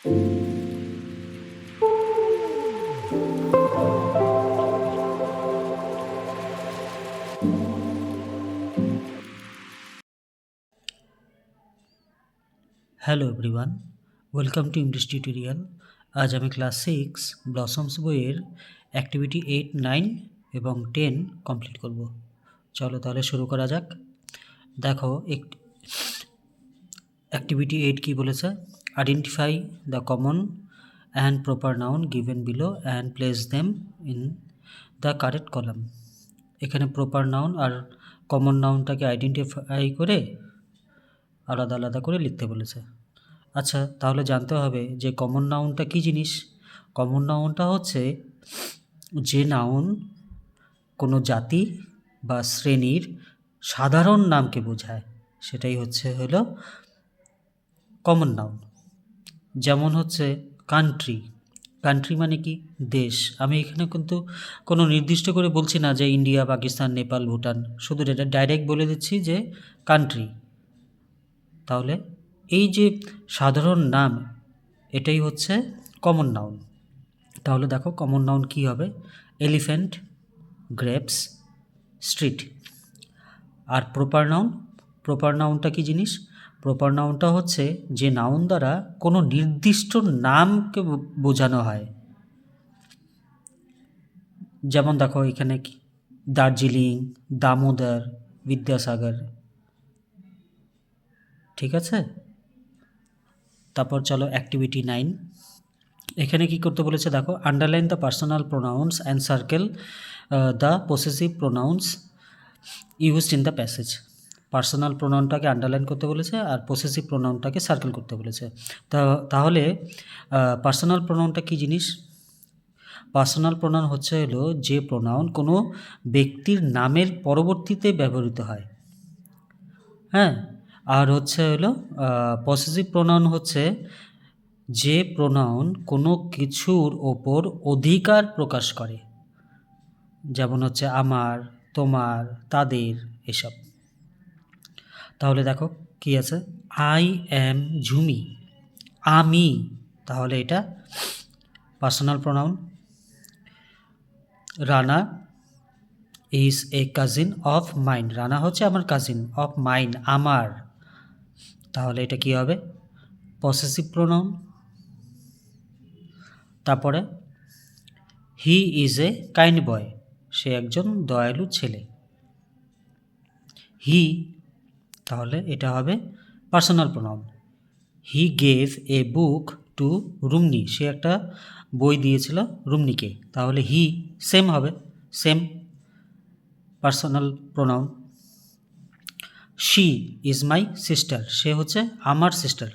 Hello everyone, welcome to English tutorial. আজ আমি class 6 blossoms বইয়ের অ্যাক্টিভিটি 8, 9 এবং 10 কমপ্লিট করব। চলো তাহলে শুরু করা যাক। দেখো অ্যাক্টিভিটি 8 কি বলেছে? Identify the common and proper noun given below and place them in the correct column. এখানে প্রপার নাউন আর কমন নাউনটাকে আইডেন্টিফাই করে আলাদা আলাদা করে লিখতে বলেছে। আচ্ছা, তাহলে জানতে হবে যে কমন নাউনটা কী জিনিস। কমন নাউনটা হচ্ছে যে নাউন কোনো জাতি বা শ্রেণীর সাধারণ নামকে বোঝায়, সেটাই হলো কমন নাউন। যেমন হচ্ছে কান্ট্রি। কান্ট্রি মানে কি? দেশ। আমি এখানে কিন্তু কোনো নির্দিষ্ট করে বলছি না যে ইন্ডিয়া, পাকিস্তান, নেপাল, ভুটান, শুধু এটা ডাইরেক্ট বলে দিচ্ছি যে কান্ট্রি। তাহলে এই যে সাধারণ নাম, এটাই হচ্ছে কমন নাউন। তাহলে দেখো কমন নাউন কী হবে? Elephant, grapes, street. আর প্রপার নাউন, প্রপার নাউনটা কী জিনিস? প্রপার নাউনটা হচ্ছে যে নাউন দ্বারা কোনো নির্দিষ্ট নামকে বোঝানো হয়। যেমন দেখো এখানে দার্জিলিং, দামোদর, বিদ্যাসাগর। ঠিক আছে, তারপর চলো অ্যাক্টিভিটি 9। এখানে কি করতে বলেছে দেখো, underline the personal pronouns and circle the possessive pronouns used in the passage. Personal প্রোনাউনটাকে আন্ডারলাইন করতে বলেছে আর পসেসিভ প্রোনাউনটাকে সার্কেল করতে বলেছে। তাহলে পার্সোনাল প্রোনাউনটা কী জিনিস? পার্সোনাল প্রোনাউন হলো যে প্রোনাউন কোনো ব্যক্তির নামের পরবর্তীতে ব্যবহৃত হয়। হ্যাঁ, আর হলো পসেসিভ প্রোনাউন হচ্ছে যে প্রোনাউন কোনো কিছুর ওপর অধিকার প্রকাশ করে। যেমন হচ্ছে আমার, তোমার, তাদের, এসব। তাহলে দেখো কি আছে, আই অ্যাম ঝুমি, আমি। তাহলে এটা personal pronoun. Rana is a cousin of mine, Rana হচ্ছে আমার কাজিন, অফ মাইন আমার। তাহলে এটা কি হবে? Possessive pronoun. তারপরে হি ইজ এ কাইন্ড বয়, সে একজন দয়ালু ছেলে। হি, তাহলে এটা হবে personal pronoun. He gave a book to Rumni, সে একটা বই দিয়েছিল রুমনিকে। তাহলে হি সেম হবে, same personal pronoun. She is my sister, সে হচ্ছে আমার সিস্টার।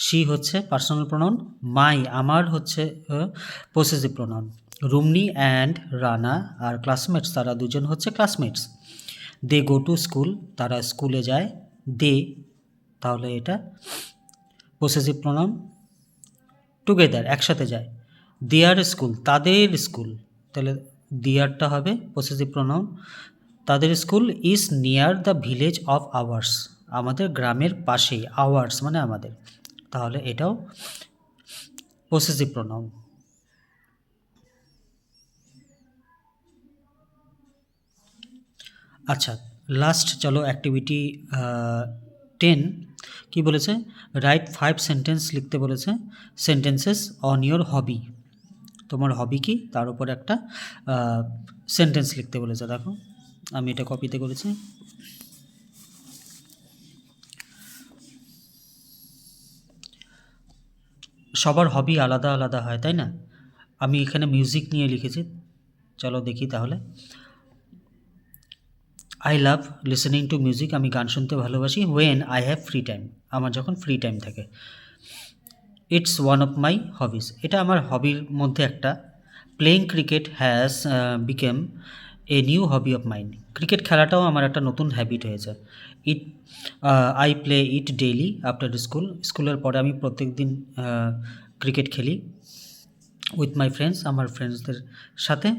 শি হচ্ছে পার্সোনাল প্রোনাউন। মাই, আমার হচ্ছে possessive pronoun. Rumni and Rana are classmates, তারা দুজন হচ্ছে classmates. They go to school, তারা স্কুলে যায়। দে, তাহলে এটা পসেসিভ প্রোনাউন। টুগেদার, একসাথে যায়। দেয়ার স্কুল, তাদের স্কুল, তাহলে দেয়ারটা হবে পসেসিভ প্রোনাউন। তাদের school is near the village of hours, আমাদের গ্রামের পাশেই, আওয়ার্স মানে আমাদের। তাহলে এটাও পসেসিভ প্রোনাউন। আচ্ছা, লাস্ট চলো অ্যাক্টিভিটি 10 কি বলেছে? রাইট 5 সেন্টেন্স লিখতে বলেছে। সেন্টেন্সেস অন ইয়োর হবি, তোমার হবি কি তার উপর একটা সেন্টেন্স লিখতে বলেছে। দেখো আমি এটা কপিতে করেছি। সবার হবি আলাদা আলাদা হয়, তাই না? আমি এখানে মিউজিক নিয়ে লিখেছি। চলো দেখি তাহলে। I love listening to music, আমি গান শুনতে ভালোবাসি। When I have free time, আমার যখন ফ্রি টাইম থাকে। It's one of my hobbies, এটা আমার হবির মধ্যে একটা। Playing cricket has become a new hobby of mind, cricket খেলাটাও আমার একটা নতুন হ্যাবিট হয়েছে। It I play it daily after school, স্কুলের পরে আমি প্রত্যেক দিন ক্রিকেট খেলি। উইথ মাই ফ্রেন্ডস, আমার ফ্রেন্ডসদের সাথে।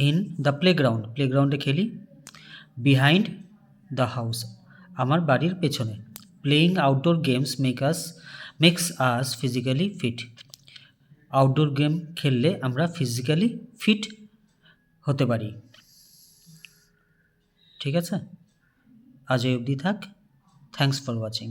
ইন দ্য প্লেগ্রাউন্ড, প্লেগ্রাউন্ডে খেলি। বিহাইন্ড দ্য হাউস, আমার বাড়ির পেছনে। Playing outdoor games makes us physically fit, outdoor game খেললে আমরা ফিজিক্যালি ফিট হতে পারি। ঠিক আছে, আজ এই অবধি থাক। Thanks for watching.